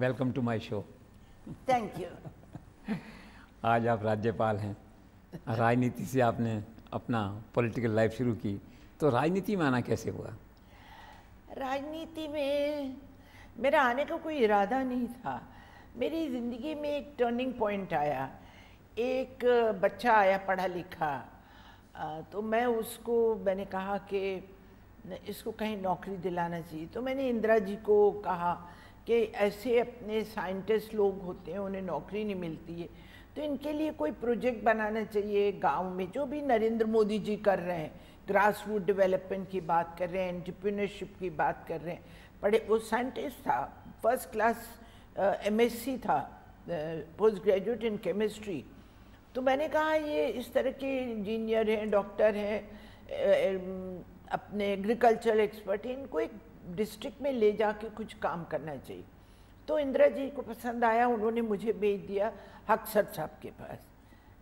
Welcome to my show. Thank you. आज आप राज्यपाल हैं, राजनीति से आपने अपना पॉलिटिकल लाइफ शुरू की, तो राजनीति में आना कैसे हुआ? राजनीति में मेरा आने का कोई इरादा नहीं था। मेरी ज़िंदगी में एक टर्निंग पॉइंट आया। एक बच्चा आया पढ़ा लिखा, तो मैंने कहा कि इसको कहीं नौकरी दिलाना चाहिए। तो मैंने इंदिरा जी को कहा कि ऐसे अपने साइंटिस्ट लोग होते हैं, उन्हें नौकरी नहीं मिलती है, तो इनके लिए कोई प्रोजेक्ट बनाना चाहिए गांव में, जो भी नरेंद्र मोदी जी कर रहे हैं, ग्रास रूट डेवलपमेंट की बात कर रहे हैं, एंटरप्रेन्योरशिप की बात कर रहे हैं। पढ़े, वो साइंटिस्ट था, फर्स्ट क्लास MSc था, पोस्ट ग्रेजुएट इन केमिस्ट्री। तो मैंने कहा ये इस तरह के इंजीनियर हैं, डॉक्टर हैं, अपने एग्रीकल्चर एक्सपर्ट हैं, इनको एक डिस्ट्रिक्ट में ले जाके कुछ काम करना चाहिए। तो इंदिरा जी को पसंद आया, उन्होंने मुझे भेज दिया हक्सर साहब के पास।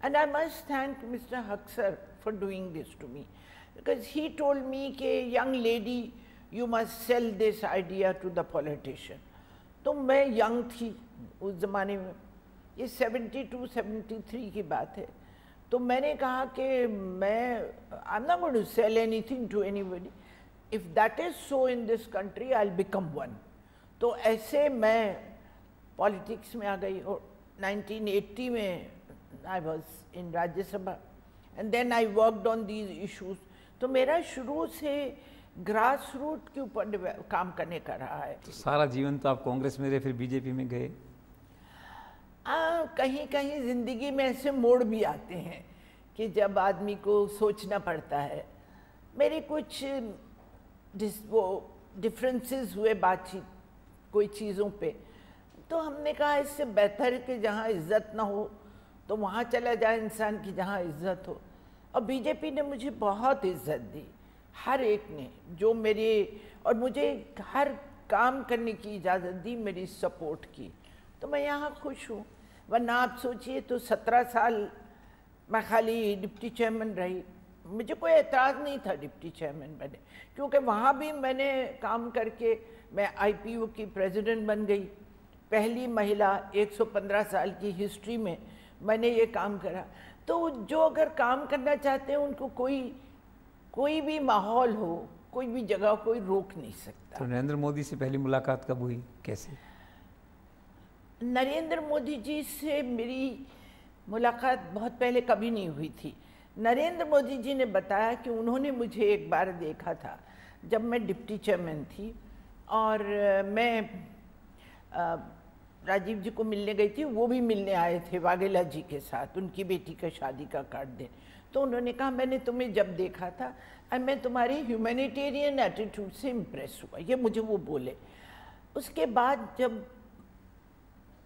And I must thank mister Haksar for doing this to me, because he told me कि young lady you must sell this idea to the politician. तो मैं यंग थी उस ज़माने में, ये 72-73 की बात है। तो मैंने कहा कि I am not going to sell anything to anybody, if that is so in this country I will become one. तो ऐसे मैं पॉलिटिक्स में आ गई और 1980 में I was in Rajya Sabha and then I worked on these issues. तो मेरा शुरू से ग्रास रूट के ऊपर काम करने का रहा है। तो सारा जीवन तो आप कांग्रेस में रहे, फिर बीजेपी में गए? कहीं कहीं ज़िंदगी में ऐसे मोड़ भी आते हैं कि जब आदमी को सोचना पड़ता है। मेरे कुछ वो डिफरेंसेस हुए बातचीत कोई चीज़ों पे, तो हमने कहा इससे बेहतर है कि जहाँ इज्जत ना हो तो वहाँ चला जाए इंसान की जहाँ इज्जत हो। और बीजेपी ने मुझे बहुत इज्जत दी, हर एक ने, जो मेरे, और मुझे हर काम करने की इजाज़त दी, मेरी सपोर्ट की। तो मैं यहाँ खुश हूँ। वरना आप सोचिए तो 17 साल मैं खाली डिप्टी चेयरमैन रही, मुझे कोई एतराज़ नहीं था डिप्टी चेयरमैन बने, क्योंकि वहाँ भी मैंने काम करके मैं IPO की प्रेसिडेंट बन गई, पहली महिला 115 साल की हिस्ट्री में मैंने ये काम करा। तो जो अगर काम करना चाहते हैं उनको कोई भी माहौल हो, कोई भी जगह, कोई रोक नहीं सकता। तो नरेंद्र मोदी से पहली मुलाकात कब हुई, कैसे? नरेंद्र मोदी जी से मेरी मुलाकात बहुत पहले कभी नहीं हुई थी। नरेंद्र मोदी जी ने बताया कि उन्होंने मुझे एक बार देखा था जब मैं डिप्टी चेयरमैन थी, और मैं राजीव जी को मिलने गई थी, वो भी मिलने आए थे वाघेला जी के साथ, उनकी बेटी का शादी का कार्ड दे। तो उन्होंने कहा मैंने तुम्हें जब देखा था और मैं तुम्हारी ह्यूमैनिटेरियन एटीट्यूड से इम्प्रेस हुआ, ये मुझे वो बोले। उसके बाद जब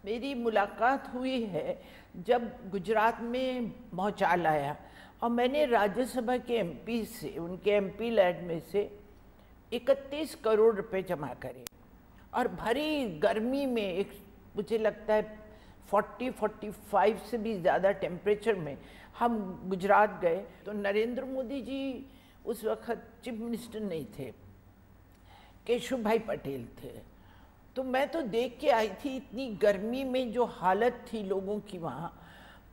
मेरी मुलाकात हुई है, जब गुजरात में भौचाल आया और मैंने राज्यसभा के MP से, उनके MP लैड में से 31 करोड़ रुपए जमा करे, और भरी गर्मी में, एक मुझे लगता है 40-45 से भी ज़्यादा टेम्परेचर में हम गुजरात गए। तो नरेंद्र मोदी जी उस वक्त चीफ मिनिस्टर नहीं थे, केशव भाई पटेल थे। तो मैं तो देख के आई थी, इतनी गर्मी में जो हालत थी लोगों की वहाँ।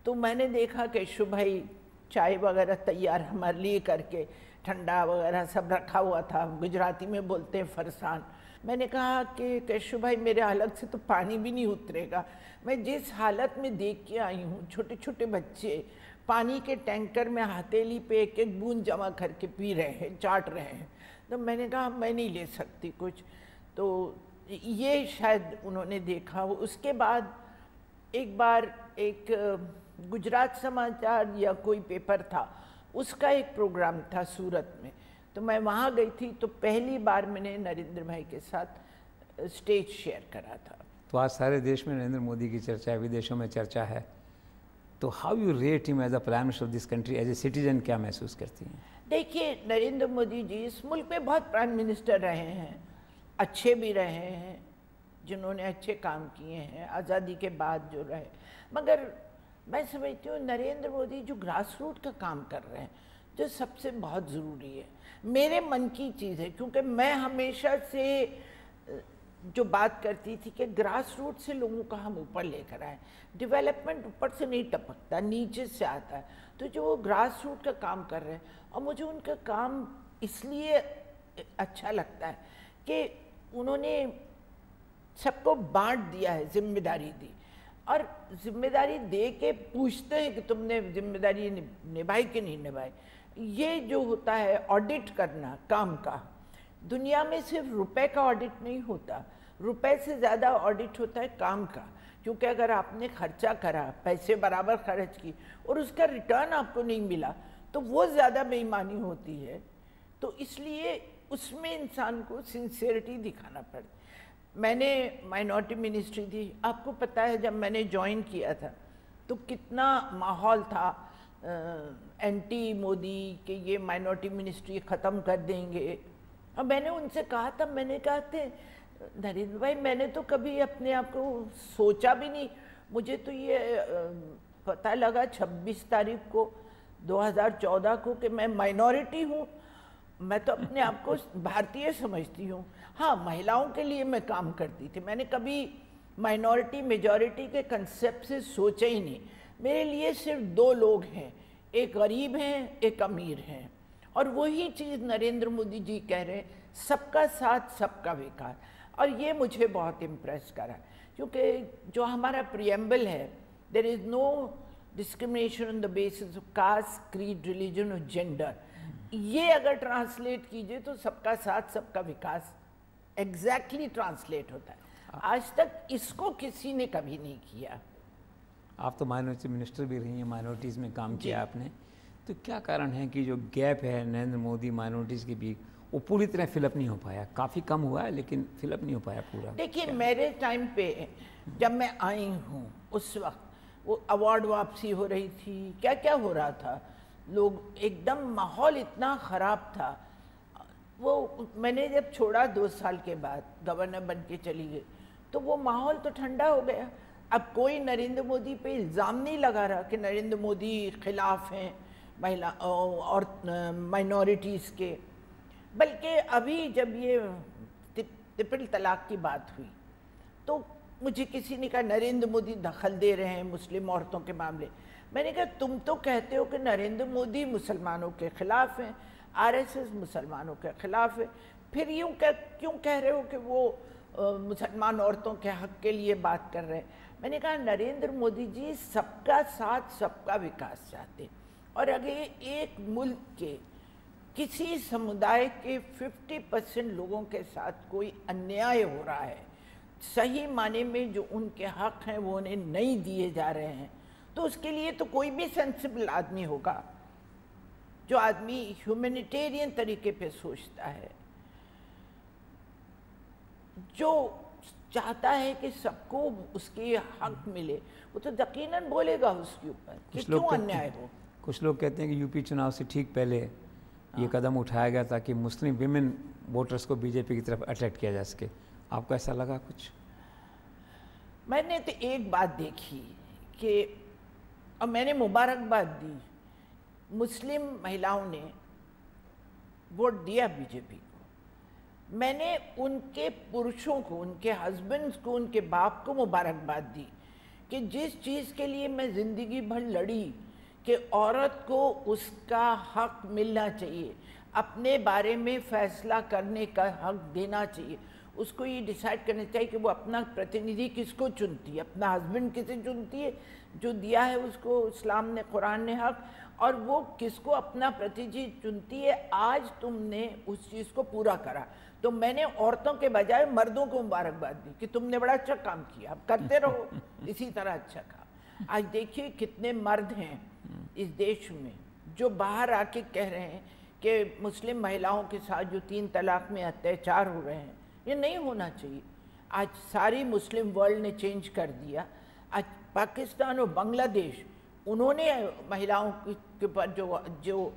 तो मैंने देखा केशव भाई चाय वगैरह तैयार हमारे लिए करके, ठंडा वगैरह सब रखा हुआ था, गुजराती में बोलते हैं फरसान। मैंने कहा कि केशव भाई मेरे अलग से तो पानी भी नहीं उतरेगा, मैं जिस हालत में देख के आई हूँ, छोटे छोटे बच्चे पानी के टैंकर में हथेली पे एक एक बूंद जमा करके पी रहे हैं, चाट रहे हैं। तो मैंने कहा मैं नहीं ले सकती कुछ। तो ये शायद उन्होंने देखा। उसके बाद एक बार एक गुजरात समाचार या कोई पेपर था, उसका एक प्रोग्राम था सूरत में, तो मैं वहाँ गई थी। तो पहली बार मैंने नरेंद्र भाई के साथ स्टेज शेयर करा था। तो आज सारे देश में नरेंद्र मोदी की चर्चा है, विदेशों में चर्चा है, तो how you rate him as a prime minister of this country, as a citizen क्या महसूस करती हैं? देखिए, नरेंद्र मोदी जी इस मुल्क में बहुत प्राइम मिनिस्टर रहे हैं, अच्छे भी रहे हैं, जिन्होंने अच्छे काम किए हैं आज़ादी के बाद जो रहे। मगर मैं समझती हूँ नरेंद्र मोदी जो ग्रास रूट का काम कर रहे हैं, जो सबसे बहुत ज़रूरी है, मेरे मन की चीज़ है, क्योंकि मैं हमेशा से जो बात करती थी कि ग्रास रूट से लोगों का हम ऊपर लेकर आए। डेवलपमेंट ऊपर से नहीं टपकता, नीचे से आता है। तो जो वो ग्रास रूट का काम कर रहे हैं, और मुझे उनका काम इसलिए अच्छा लगता है कि उन्होंने सबको बांट दिया है, जिम्मेदारी दी, और जिम्मेदारी दे के पूछते हैं कि तुमने जिम्मेदारी निभाई कि नहीं निभाई। ये जो होता है ऑडिट करना काम का, दुनिया में सिर्फ रुपए का ऑडिट नहीं होता, रुपए से ज़्यादा ऑडिट होता है काम का। क्योंकि अगर आपने खर्चा करा, पैसे बराबर खर्च की और उसका रिटर्न आपको नहीं मिला, तो वो ज़्यादा बेईमानी होती है। तो इसलिए उसमें इंसान को सिंसियरिटी दिखाना पड़ता। मैंने माइनॉरिटी मिनिस्ट्री थी, आपको पता है जब मैंने ज्वाइन किया था तो कितना माहौल था एंटी मोदी कि ये माइनॉरिटी मिनिस्ट्री ख़त्म कर देंगे। और मैंने उनसे कहा था, मैंने कहा थे नरेंद्र भाई, मैंने तो कभी अपने आप को सोचा भी नहीं। मुझे तो ये पता लगा 26 तारीख को 2014 को कि मैं माइनॉरिटी हूँ। मैं तो अपने आप को भारतीय समझती हूँ। हाँ, महिलाओं के लिए मैं काम करती थी, मैंने कभी माइनॉरिटी मेजॉरिटी के कंसेप्ट से सोचा ही नहीं। मेरे लिए सिर्फ दो लोग हैं, एक गरीब हैं, एक अमीर हैं। और वही चीज़ नरेंद्र मोदी जी कह रहे हैं, सबका साथ सबका विकास। और ये मुझे बहुत इम्प्रेस करा, क्योंकि जो हमारा प्रियम्बल है, there is no discrimination on the basis of caste, creed, religion और जेंडर। ये अगर ट्रांसलेट कीजिए तो सबका साथ सबका विकास एग्जैक्टली ट्रांसलेट होता है। आज तक इसको किसी ने कभी नहीं किया। आप तो माइनॉरिटी मिनिस्टर भी रही हैं, माइनॉरिटीज़ में काम किया आपने, तो क्या कारण है कि जो गैप है नरेंद्र मोदी माइनॉरिटीज़ के बीच, वो पूरी तरह फिलअप नहीं हो पाया? काफ़ी कम हुआ है लेकिन फिलअप नहीं हो पाया पूरा। देखिए, मेरे टाइम पे जब मैं आई हूँ उस वक्त वो अवार्ड वापसी हो रही थी, क्या क्या हो रहा था, लोग एकदम माहौल इतना ख़राब था। वो मैंने जब छोड़ा 2 साल के बाद, गवर्नर बन के चली गई, तो वो माहौल तो ठंडा हो गया। अब कोई नरेंद्र मोदी पे इल्ज़ाम नहीं लगा रहा कि नरेंद्र मोदी खिलाफ हैं महिला और माइनॉरिटीज़ के। बल्कि अभी जब ये ट्रिपल तलाक की बात हुई तो मुझे किसी ने कहा नरेंद्र मोदी दखल दे रहे हैं मुस्लिम औरतों के मामले। मैंने कहा, तुम तो कहते हो कि नरेंद्र मोदी मुसलमानों के ख़िलाफ़ हैं, आरएसएस मुसलमानों के ख़िलाफ़ है, फिर क्यों कह रहे हो कि वो मुसलमान औरतों के हक़ के लिए बात कर रहे हैं? मैंने कहा, नरेंद्र मोदी जी सबका साथ सबका विकास चाहते हैं, और अगर एक मुल्क के किसी समुदाय के 50% लोगों के साथ कोई अन्याय हो रहा है, सही माने में जो उनके हक़ हैं वो उन्हें नहीं दिए जा रहे हैं, तो उसके लिए तो कोई भी सेंसिबल आदमी होगा, जो आदमी ह्यूमैनिटेरियन तरीके पे सोचता है, जो चाहता है कि सबको उसके हक मिले, वो तो यकीनन बोलेगा उसके ऊपर कि क्यों अन्याय हो। कुछ लोग कहते हैं कि यूपी चुनाव से ठीक पहले ये कदम उठाया गया ताकि मुस्लिम विमेन वोटर्स को बीजेपी की तरफ अट्रैक्ट किया जा सके। आपको ऐसा लगा कुछ? मैंने तो एक बात देखी कि, और मैंने मुबारकबाद दी, मुस्लिम महिलाओं ने वोट दिया बीजेपी को। मैंने उनके पुरुषों को, उनके हस्बैंड्स को, उनके बाप को मुबारकबाद दी कि जिस चीज़ के लिए मैं ज़िंदगी भर लड़ी कि औरत को उसका हक मिलना चाहिए, अपने बारे में फ़ैसला करने का हक देना चाहिए, उसको ये डिसाइड करना चाहिए कि वो अपना प्रतिनिधि किसको चुनती है, अपना हस्बैंड किसे चुनती है, जो दिया है उसको इस्लाम ने, कुरान ने हक, और वो किसको अपना प्रतिनिधि चुनती है। आज तुमने उस चीज़ को पूरा करा, तो मैंने औरतों के बजाय मर्दों को मुबारकबाद दी कि तुमने बड़ा अच्छा काम किया, अब करते रहो इसी तरह अच्छा काम। आज देखिए कितने मर्द हैं इस देश में जो बाहर आके कह रहे हैं कि मुस्लिम महिलाओं के साथ जो 3 तलाक में अत्याचार हो रहे हैं, ये नहीं होना चाहिए। आज सारी मुस्लिम वर्ल्ड ने चेंज कर दिया। आज पाकिस्तान और बांग्लादेश, उन्होंने महिलाओं के ऊपर जो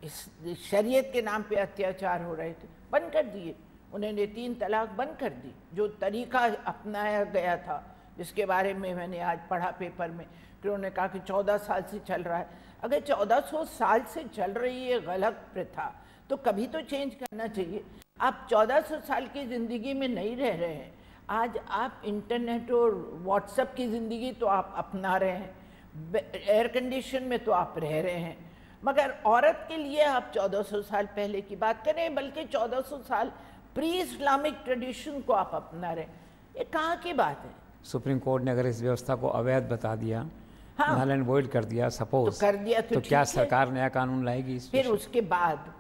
इस शरीयत के नाम पे अत्याचार हो रहे थे बंद कर दिए। उन्होंने 3 तलाक बंद कर दी। जो तरीका अपनाया गया था, जिसके बारे में मैंने आज पढ़ा पेपर में, कि उन्होंने कहा कि 14 साल से चल रहा है। अगर 1400 साल से चल रही है गलत प्रथा, तो कभी तो चेंज करना चाहिए। आप 1400 साल की ज़िंदगी में नहीं रह रहे हैं। आज आप इंटरनेट और व्हाट्सएप की ज़िंदगी तो आप अपना रहे हैं, एयर कंडीशन में तो आप रह रहे हैं, मगर औरत के लिए आप 1400 साल पहले की बात करें, बल्कि 1400 साल प्री इस्लामिक ट्रेडिशन को आप अपना रहे हैं। ये कहाँ की बात है? सुप्रीम कोर्ट ने अगर इस व्यवस्था को अवैध बता दिया, हाँ, नल एंड वॉइड कर दिया, सपोज तो कर दिया तो क्या ठीक है। सरकार नया कानून लाएगी इस फिर विषय? उसके बाद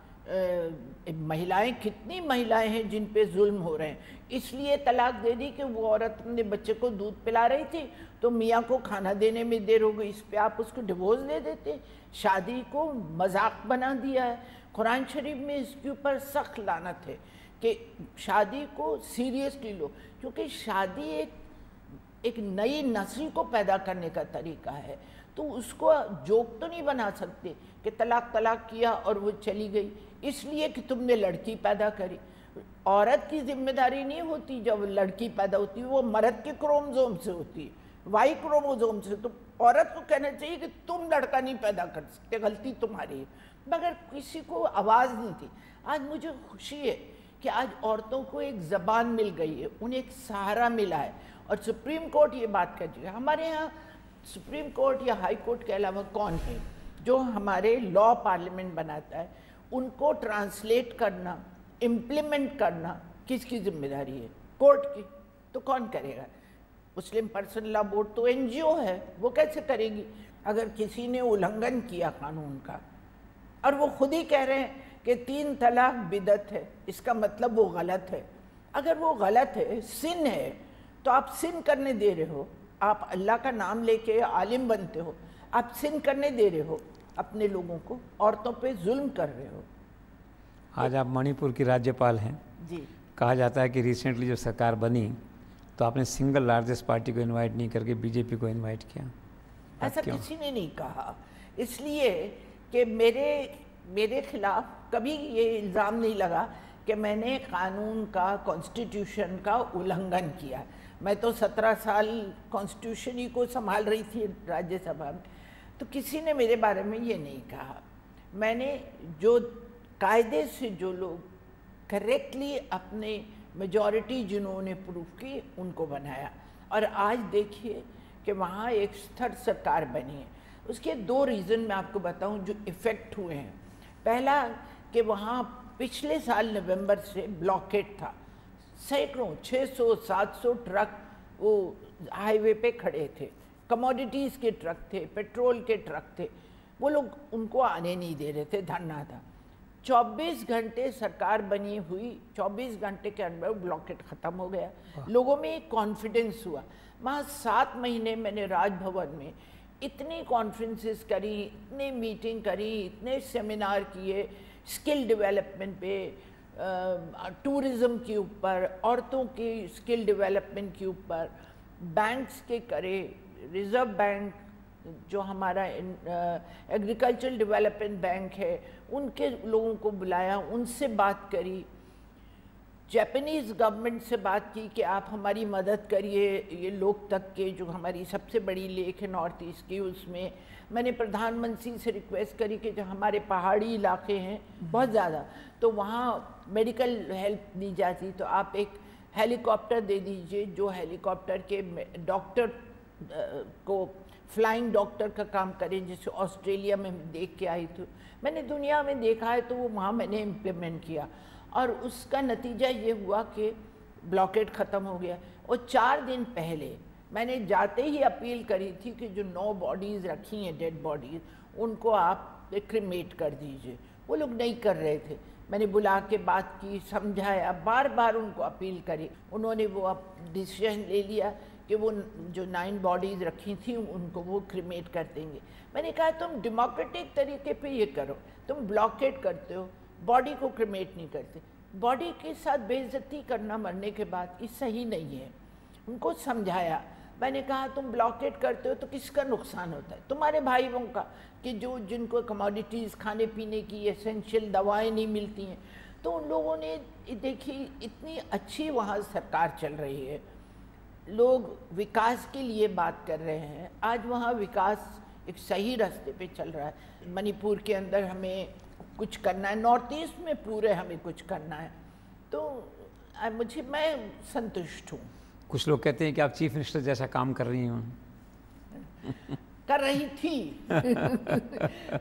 महिलाएं, कितनी महिलाएं हैं जिन पे जुल्म हो रहे हैं, इसलिए तलाक दे दी कि वो औरत अपने बच्चे को दूध पिला रही थी तो मियाँ को खाना देने में देर हो गई, इस पे आप उसको डिवोर्स दे देते। शादी को मजाक बना दिया है। कुरान शरीफ में इसके ऊपर सख्त लानत है कि शादी को सीरियसली लो, क्योंकि शादी एक नई नस्ल को पैदा करने का तरीका है। तो उसको जोक तो नहीं बना सकते कि तलाक किया और वो चली गई इसलिए कि तुमने लड़की पैदा करी। औरत की जिम्मेदारी नहीं होती जब लड़की पैदा होती है, वो मर्द के क्रोमोसोम से होती है, वाई क्रोमोसोम से। तो औरत को कहना चाहिए कि तुम लड़का नहीं पैदा कर सकते, गलती तुम्हारी है, मगर किसी को आवाज़ नहीं थी। आज मुझे खुशी है कि आज औरतों को एक ज़बान मिल गई है, उन्हें एक सहारा मिला है, और सुप्रीम कोर्ट ये बात कर रही है। हमारे यहाँ सुप्रीम कोर्ट या हाई कोर्ट के अलावा कौन है जो हमारे लॉ पार्लियामेंट बनाता है? उनको ट्रांसलेट करना, इम्प्लीमेंट करना किसकी जिम्मेदारी है? कोर्ट की। तो कौन करेगा? मुस्लिम पर्सन लॉ बोर्ड तो एनजीओ है, वो कैसे करेगी? अगर किसी ने उल्लंघन किया कानून का और वो खुद ही कह रहे हैं कि 3 तलाक बिदअत है, इसका मतलब वो गलत है। अगर वो गलत है, सिन है, तो आप सिन करने दे रहे हो। आप अल्लाह का नाम लेके आलिम बनते हो, आप सिन करने दे रहे हो अपने लोगों को, औरतों पे जुल्म कर रहे हो। आज आप मणिपुर की राज्यपाल हैं जी। कहा जाता है कि रिसेंटली जो सरकार बनी तो आपने सिंगल लार्जेस्ट पार्टी को इनवाइट नहीं करके बीजेपी को इनवाइट किया। ऐसा किसी ने नहीं कहा, इसलिए कि मेरे खिलाफ कभी ये इल्ज़ाम नहीं लगा कि मैंने कानून का, कॉन्स्टिट्यूशन का उल्लंघन किया। मैं तो 17 साल कॉन्स्टिट्यूशन ही को संभाल रही थी राज्यसभा में, तो किसी ने मेरे बारे में ये नहीं कहा। मैंने जो कायदे से जो लोग करेक्टली अपने मेजॉरिटी जिन्होंने प्रूफ की उनको बनाया, और आज देखिए कि वहाँ एक स्थिर सरकार बनी है। उसके 2 रीज़न मैं आपको बताऊं जो इफ़ेक्ट हुए हैं। पहला कि वहाँ पिछले साल नवंबर से ब्लॉकेट था, सैकड़ों 600-700 ट्रक वो हाईवे पे खड़े थे, कमोडिटीज़ के ट्रक थे, पेट्रोल के ट्रक थे, वो लोग उनको आने नहीं दे रहे थे, धरना था। 24 घंटे सरकार बनी हुई, 24 घंटे के अंदर ब्लॉकेट ख़त्म हो गया। लोगों में एक कॉन्फिडेंस हुआ। वहाँ 7 महीने मैंने राजभवन में इतनी कॉन्फ्रेंसेस करी, इतनी मीटिंग करी, इतने सेमिनार किए स्किल डेवलपमेंट पे, टूरिज़्म के ऊपर, औरतों की स्किल डेवलपमेंट के ऊपर, बैंक्स के करे, रिज़र्व बैंक जो हमारा एग्रीकल्चरल डेवलपमेंट बैंक है, उनके लोगों को बुलाया, उनसे बात करी, जापानीज़ गवर्नमेंट से बात की कि आप हमारी मदद करिए। ये लोकतक के जो हमारी सबसे बड़ी लेक है नॉर्थ ईस्ट की, उसमें मैंने प्रधानमंत्री से रिक्वेस्ट करी कि जो हमारे पहाड़ी इलाके हैं बहुत ज़्यादा, तो वहाँ मेडिकल हेल्प दी जाती, तो आप एक हेलीकॉप्टर दे दीजिए जो हेलीकॉप्टर के डॉक्टर को फ्लाइंग डॉक्टर का काम करें, जैसे ऑस्ट्रेलिया में देख के आई। तो मैंने दुनिया में देखा है, तो वो वहाँ मैंने इम्प्लीमेंट किया, और उसका नतीजा ये हुआ कि ब्लॉकेट ख़त्म हो गया। और 4 दिन पहले मैंने जाते ही अपील करी थी कि जो 9 बॉडीज़ रखी हैं, डेड बॉडीज़, उनको आप क्रिमेट कर दीजिए। वो लोग नहीं कर रहे थे। मैंने बुला के बात की, समझाया, बार बार उनको अपील करी। उन्होंने वो अब डिसीजन ले लिया कि वो जो 9 बॉडीज़ रखी थी उनको वो क्रिमेट कर देंगे। मैंने कहा तुम डेमोक्रेटिक तरीके पे ये करो, तुम ब्लॉकेट करते हो, बॉडी को क्रिमेट नहीं करते। बॉडी के साथ बेइज्जती करना मरने के बाद ये सही नहीं है। उनको समझाया। मैंने कहा तुम ब्लॉकेट करते हो तो किसका नुकसान होता है? तुम्हारे भाई बहनों का, कि जो जिनको कमोडिटीज़, खाने पीने की एसेंशियल दवाएं नहीं मिलती हैं। तो उन लोगों ने देखी, इतनी अच्छी वहाँ सरकार चल रही है, लोग विकास के लिए बात कर रहे हैं। आज वहाँ विकास एक सही रास्ते पे चल रहा है। मणिपुर के अंदर हमें कुछ करना है, नॉर्थ ईस्ट में पूरे हमें कुछ करना है। तो मैं संतुष्ट हूँ। कुछ लोग कहते हैं कि आप चीफ मिनिस्टर जैसा काम कर रही हूँ। कर रही थी।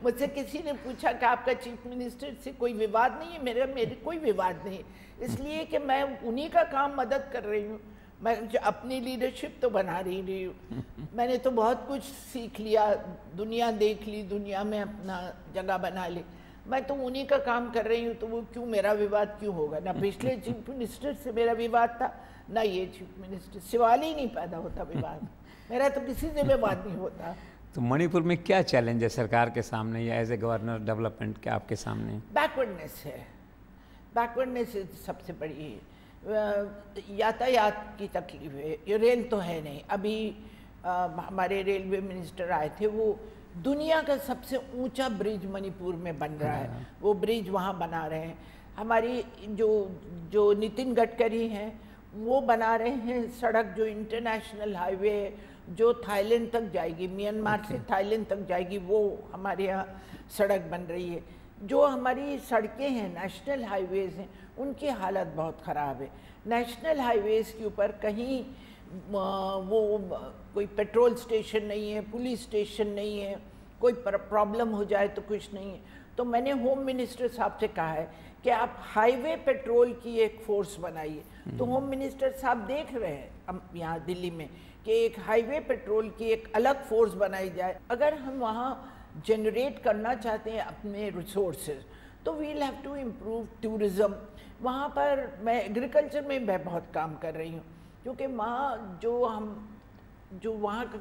मुझसे किसी ने पूछा कि आपका चीफ मिनिस्टर से कोई विवाद नहीं है? मेरे कोई विवाद नहीं, इसलिए कि मैं उन्हीं का काम मदद कर रही हूँ। मैं अपनी लीडरशिप तो बना रही हूँ। मैंने तो बहुत कुछ सीख लिया, दुनिया देख ली, दुनिया में अपना जगह बना ली। मैं तो उन्हीं का काम कर रही हूँ, तो वो क्यों, मेरा विवाद क्यों होगा? ना पिछले चीफ मिनिस्टर से मेरा विवाद था, ना ये चीफ मिनिस्टर, सवाल ही नहीं पैदा होता विवाद। मेरा तो किसी से विवाद नहीं होता। तो मणिपुर में क्या चैलेंज है सरकार के सामने या एज ए गवर्नर डेवलपमेंट के आपके सामने? बैकवर्डनेस है, बैकवर्डनेस सबसे बड़ी है। यातायात की तकलीफ है, ये रेल तो है नहीं। अभी हमारे रेलवे मिनिस्टर आए थे, वो दुनिया का सबसे ऊंचा ब्रिज मणिपुर में बन रहा है, वो ब्रिज वहाँ बना रहे हैं। हमारी जो नितिन गडकरी हैं वो बना रहे हैं सड़क, जो इंटरनेशनल हाईवे है जो थाईलैंड तक जाएगी, म्यांमार से थाईलैंड तक जाएगी, वो हमारे यहाँ सड़क बन रही है। जो हमारी सड़कें हैं, नेशनल हाईवेज़ हैं, उनकी हालत बहुत ख़राब है। नेशनल हाईवेज़ के ऊपर कहीं वो कोई पेट्रोल स्टेशन नहीं है, पुलिस स्टेशन नहीं है, कोई प्रॉब्लम हो जाए तो कुछ नहीं है। तो मैंने होम मिनिस्टर साहब से कहा है कि आप हाईवे पेट्रोल की एक फोर्स बनाइए। तो होम मिनिस्टर साहब देख रहे हैं यहाँ दिल्ली में कि एक हाईवे पेट्रोल की एक अलग फोर्स बनाई जाए। अगर हम वहाँ जनरेट करना चाहते हैं अपने रिसोर्सेज, तो we will have to improve tourism. वहाँ पर मैं एग्रीकल्चर में मैं बहुत काम कर रही हूँ, क्योंकि वहाँ जो वहाँ का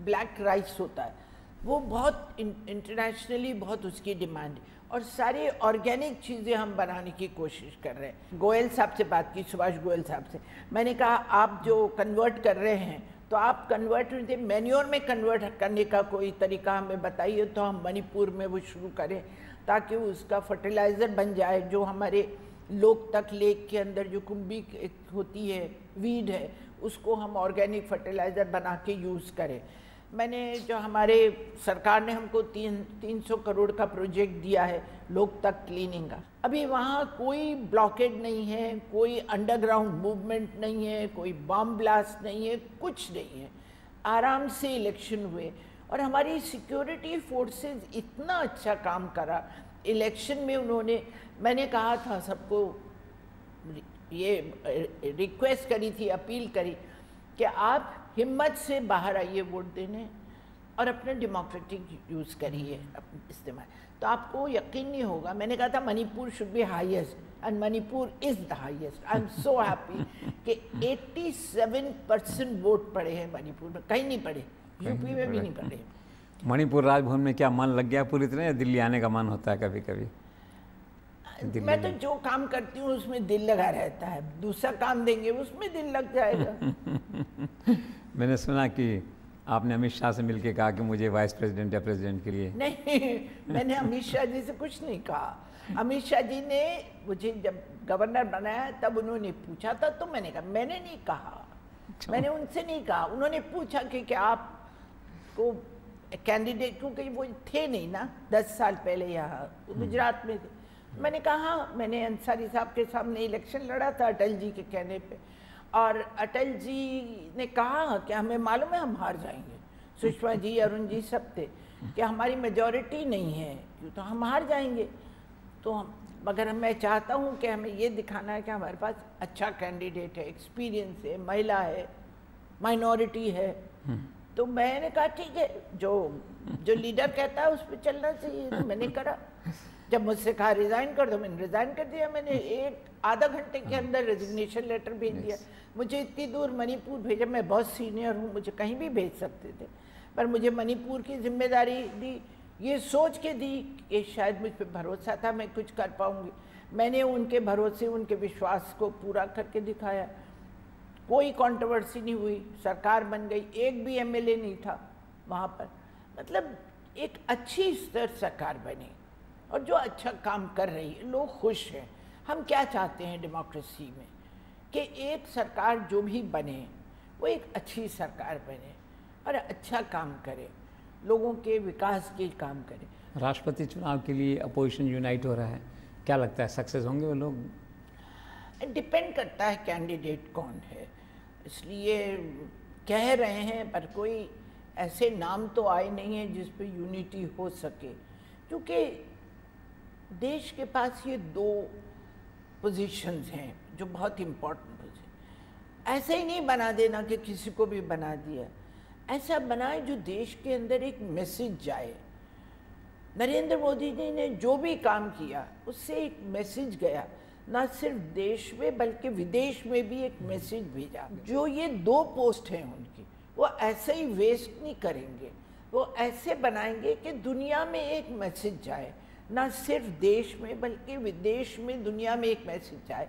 ब्लैक राइस होता है वो बहुत इंटरनेशनली बहुत उसकी डिमांड है, और सारी ऑर्गेनिक चीज़ें हम बनाने की कोशिश कर रहे हैं। गोयल साहब से बात की, सुभाष गोयल साहब से, मैंने कहा आप जो कन्वर्ट कर रहे हैं तो आप कन्वर्ट मैन्योर में कन्वर्ट करने का कोई तरीका हमें बताइए, तो हम मणिपुर में वो शुरू करें ताकि उसका फर्टिलाइज़र बन जाए। जो हमारे लोकतक लेक के अंदर जो कुंभी होती है, वीड है, उसको हम ऑर्गेनिक फर्टिलाइज़र बना के यूज़ करें। मैंने जो हमारे सरकार ने हमको 300 करोड़ का प्रोजेक्ट दिया है लोकतक क्लीनिंग का। अभी वहाँ कोई ब्लॉकेड नहीं है, कोई अंडरग्राउंड मूवमेंट नहीं है, कोई बम ब्लास्ट नहीं है, कुछ नहीं है। आराम से इलेक्शन हुए और हमारी सिक्योरिटी फोर्सेस इतना अच्छा काम करा इलेक्शन में। उन्होंने, मैंने कहा था सबको, ये रिक्वेस्ट करी थी, अपील करी कि आप हिम्मत से बाहर आइए वोट देने और अपने डेमोक्रेटिक यूज़ करिए इस्तेमाल, तो आपको यकीन नहीं होगा। मैंने कहा था Manipur should be highest and Manipur is the highest. I am so happy कि 87% वोट पड़े हैं मणिपुर में, कहीं नहीं पड़े, यूपी में भी नहीं पड़े। मणिपुर राजभवन में क्या मन लग गया पूरी तरह, या दिल्ली आने का मन होता है कभी कभी? मैं तो जो काम करती हूँ उसमें दिल लगा रहता है, दूसरा काम देंगे उसमें दिल लग जाएगा। मैंने सुना कि आपने अमित शाह से मिलके कहा कि मुझे वाइस प्रेसिडेंट या प्रेसिडेंट के लिए। नहीं, मैंने अमित शाह जी से कुछ नहीं कहा। अमित शाह जी ने मुझे जब गवर्नर बनाया तब उन्होंने पूछा था, तो मैंने कहा, मैंने नहीं कहा, मैंने उनसे नहीं कहा। उन्होंने पूछा कि आपको कैंडिडेट, क्योंकि वो थे नहीं ना 10 साल पहले यहाँ, गुजरात में थे। मैंने कहा मैंने अंसारी साहब के सामने इलेक्शन लड़ा था अटल जी के कहने पे, और अटल जी ने कहा कि हमें मालूम है हम हार जाएंगे, सुषमा जी, अरुण जी सब थे, कि हमारी मेजॉरिटी नहीं है, क्यों तो हम हार जाएंगे। तो हम, मगर मैं चाहता हूँ कि हमें ये दिखाना है कि हमारे पास अच्छा कैंडिडेट है, एक्सपीरियंस है, महिला है, माइनॉरिटी है। तो मैंने कहा ठीक है, जो लीडर कहता है उस पर चलना चाहिए। तो मैंने करा। जब मुझसे कहा रिज़ाइन कर दो, मैंने रिज़ाइन कर दिया। मैंने आधा घंटे के अंदर रेजिग्नेशन लेटर भेज दिया। मुझे इतनी दूर मणिपुर भेजा, मैं बहुत सीनियर हूँ, मुझे कहीं भी भेज सकते थे, पर मुझे मणिपुर की जिम्मेदारी दी, ये सोच के दी कि शायद मुझ पर भरोसा था मैं कुछ कर पाऊँगी। मैंने उनके भरोसे, उनके विश्वास को पूरा करके दिखाया। कोई कंट्रोवर्सी नहीं हुई, सरकार बन गई, एक भी एमएलए नहीं था वहाँ पर। मतलब एक अच्छी स्तर सरकार बनी और जो अच्छा काम कर रही है, लोग खुश हैं। हम क्या चाहते हैं डेमोक्रेसी में कि एक सरकार जो भी बने वो एक अच्छी सरकार बने और अच्छा काम करे, लोगों के विकास के काम करे। राष्ट्रपति चुनाव के लिए अपोजिशन यूनाइट हो रहा है, क्या लगता है सक्सेस होंगे वो लोग? डिपेंड करता है कैंडिडेट कौन है, इसलिए कह रहे हैं, पर कोई ऐसे नाम तो आए नहीं हैं जिस पे यूनिटी हो सके, क्योंकि देश के पास ये दो पोजीशंस हैं जो बहुत इम्पोर्टेंट पोजीशन। ऐसे ही नहीं बना देना कि किसी को भी बना दिया, ऐसा बनाए जो देश के अंदर एक मैसेज जाए। नरेंद्र मोदी जी ने जो भी काम किया उससे एक मैसेज गया, ना सिर्फ देश में बल्कि विदेश में भी एक मैसेज भेजा। जो ये दो पोस्ट हैं उनकी, वो ऐसे ही वेस्ट नहीं करेंगे, वो ऐसे बनाएंगे कि दुनिया में एक मैसेज जाए, ना सिर्फ देश में बल्कि विदेश में, दुनिया में एक मैसेज जाए।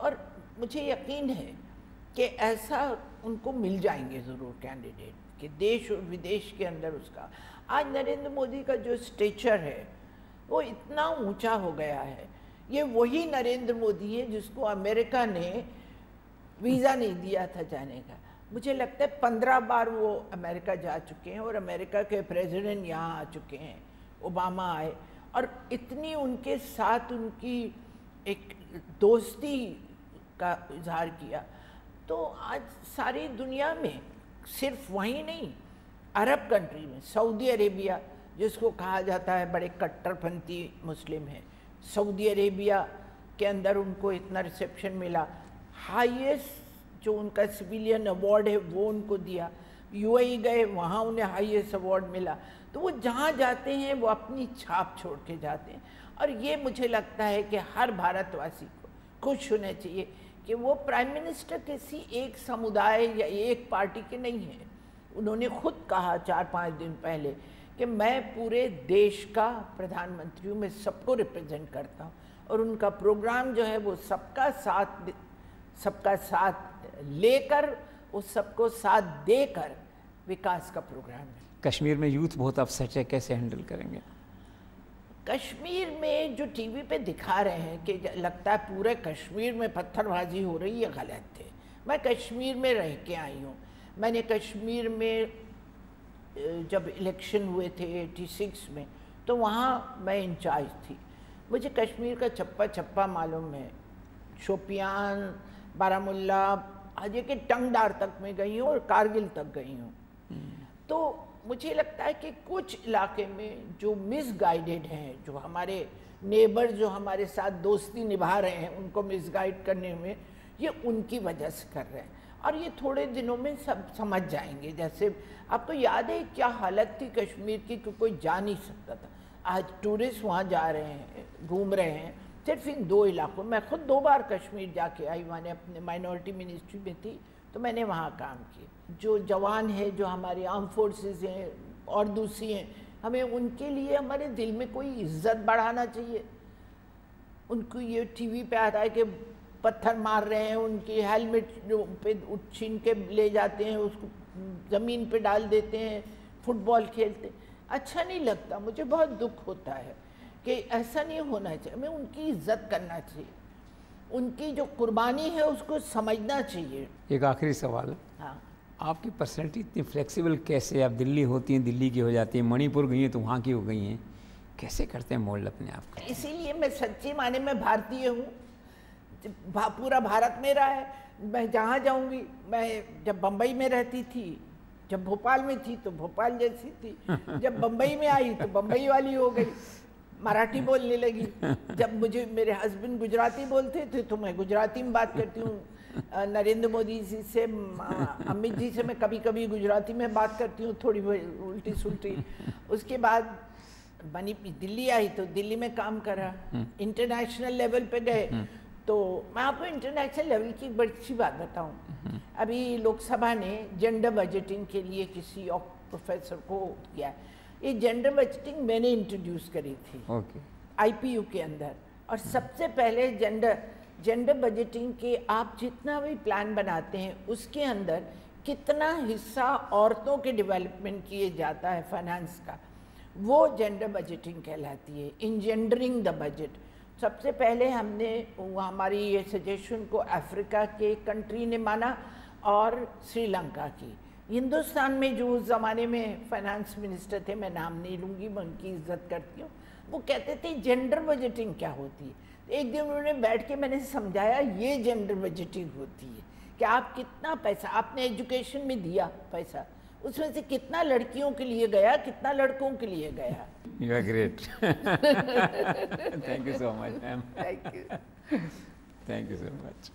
और मुझे यकीन है कि ऐसा उनको मिल जाएंगे ज़रूर कैंडिडेट, कि देश और विदेश के अंदर उसका। आज नरेंद्र मोदी का जो स्टेचर है वो इतना ऊंचा हो गया है, ये वही नरेंद्र मोदी है जिसको अमेरिका ने वीज़ा नहीं दिया था जाने का। मुझे लगता है 15 बार वो अमेरिका जा चुके हैं और अमेरिका के प्रेसिडेंट यहाँ आ चुके हैं, ओबामा आए, और इतनी उनके साथ उनकी एक दोस्ती का इजहार किया। तो आज सारी दुनिया में, सिर्फ वहीं नहीं, अरब कंट्री में, सऊदी अरेबिया जिसको कहा जाता है बड़े कट्टरपंथी मुस्लिम हैं, सऊदी अरेबिया के अंदर उनको इतना रिसेप्शन मिला, हाईएस्ट जो उनका सिविलियन अवार्ड है वो उनको दिया। यूएई गए, वहाँ उन्हें हाईएस्ट अवार्ड मिला। तो वो जहाँ जाते हैं वो अपनी छाप छोड़ के जाते हैं, और ये मुझे लगता है कि हर भारतवासी को खुश होना चाहिए कि वो प्राइम मिनिस्टर किसी एक समुदाय या एक पार्टी के नहीं हैं। उन्होंने खुद कहा 4-5 दिन पहले कि मैं पूरे देश का प्रधानमंत्री हूँ, मैं सबको रिप्रेजेंट करता हूँ, और उनका प्रोग्राम जो है वो सबका साथ लेकर, उस सबको साथ देकर विकास का प्रोग्राम है। कश्मीर में यूथ बहुत अपसेट है, कैसे हैंडल करेंगे? कश्मीर में जो टीवी पे दिखा रहे हैं कि लगता है पूरे कश्मीर में पत्थरबाजी हो रही है, गलत थे। मैं कश्मीर में रह के आई हूँ। मैंने कश्मीर में जब इलेक्शन हुए थे 86 में, तो वहाँ मैं इंचार्ज थी। मुझे कश्मीर का चप्पा चप्पा मालूम है, शोपियान, बारामुल्ला, आज के टंगदार तक मैं गई हूँ और कारगिल तक गई हूँ। तो मुझे लगता है कि कुछ इलाके में जो मिसगाइडेड हैं, जो हमारे नेबर जो हमारे साथ दोस्ती निभा रहे हैं, उनको मिसगाइड करने में ये उनकी वजह से कर रहे हैं, और ये थोड़े दिनों में सब समझ जाएंगे। जैसे आपको याद है क्या हालत थी कश्मीर की कि कोई जा नहीं सकता था, आज टूरिस्ट वहाँ जा रहे हैं, घूम रहे हैं, सिर्फ इन 2 इलाकों। मैं खुद 2 बार कश्मीर जाके आई, मैंने अपने माइनॉरिटी मिनिस्ट्री में थी तो मैंने वहाँ काम किया। जो जवान है, जो हमारी आर्म फोर्सेस हैं और दूसरी हैं, हमें उनके लिए हमारे दिल में कोई इज्जत बढ़ाना चाहिए। उनको ये टीवी पे आता है कि पत्थर मार रहे हैं, उनकी हेलमेट जो पे छीन के ले जाते हैं, उसको ज़मीन पे डाल देते हैं, फुटबॉल खेलते, अच्छा नहीं लगता। मुझे बहुत दुख होता है कि ऐसा नहीं होना चाहिए। हमें उनकी इज्जत करना चाहिए, उनकी जो कुर्बानी है उसको समझना चाहिए। एक आखिरी सवाल, हाँ, आपकी पर्सनैलिटी इतनी फ्लेक्सिबल कैसे? आप दिल्ली होती हैं, दिल्ली की हो जाती हैं, मणिपुर गई हैं तो वहाँ की हो गई हैं, कैसे करते हैं मोल्ड अपने आप को? इसीलिए मैं सच्ची माने में भारतीय हूँ। पूरा भारत मेरा है, मैं जहाँ जाऊँगी। मैं जब बम्बई में रहती थी, जब भोपाल में थी तो भोपाल जैसी थी, जब बम्बई में आई तो बम्बई वाली हो गई, मराठी बोलने लगी। जब मुझे मेरे हस्बैंड गुजराती बोलते थे तो मैं गुजराती में बात करती हूँ। नरेंद्र मोदी जी से, अमित जी से मैं कभी कभी गुजराती में बात करती हूँ, थोड़ी उल्टी सुलटी। उसके बाद बनी दिल्ली आई तो दिल्ली में काम करा, इंटरनेशनल लेवल पे गए। तो मैं आपको इंटरनेशनल लेवल की बड़ी अच्छी बात बताऊँ, अभी लोकसभा ने जेंडर बजटिंग के लिए किसी और प्रोफेसर को किया। ये जेंडर बजटिंग मैंने इंट्रोड्यूस करी थी आईपीयू के अंदर। और सबसे पहले जेंडर बजटिंग के आप जितना भी प्लान बनाते हैं उसके अंदर कितना हिस्सा औरतों के डेवलपमेंट किए जाता है फाइनेंस का, वो जेंडर बजटिंग कहलाती है, इंजेंडरिंग द बजट। सबसे पहले हमने हमारी ये सजेशन को अफ्रीका के कंट्री ने माना और श्रीलंका की। हिंदुस्तान में जो उस ज़माने में फाइनेंस मिनिस्टर थे, मैं नाम नहीं लूँगी, मैं उनकी इज्जत करती हूँ, वो कहते थे जेंडर बजटिंग क्या होती है। एक दिन उन्होंने बैठ के मैंने समझाया ये जेंडर बजटिंग होती है कि आप कितना पैसा आपने एजुकेशन में दिया पैसा, उसमें से कितना लड़कियों के लिए गया, कितना लड़कों के लिए गया। You are great. Thank you so much ma'am. Thank you. Thank you so much.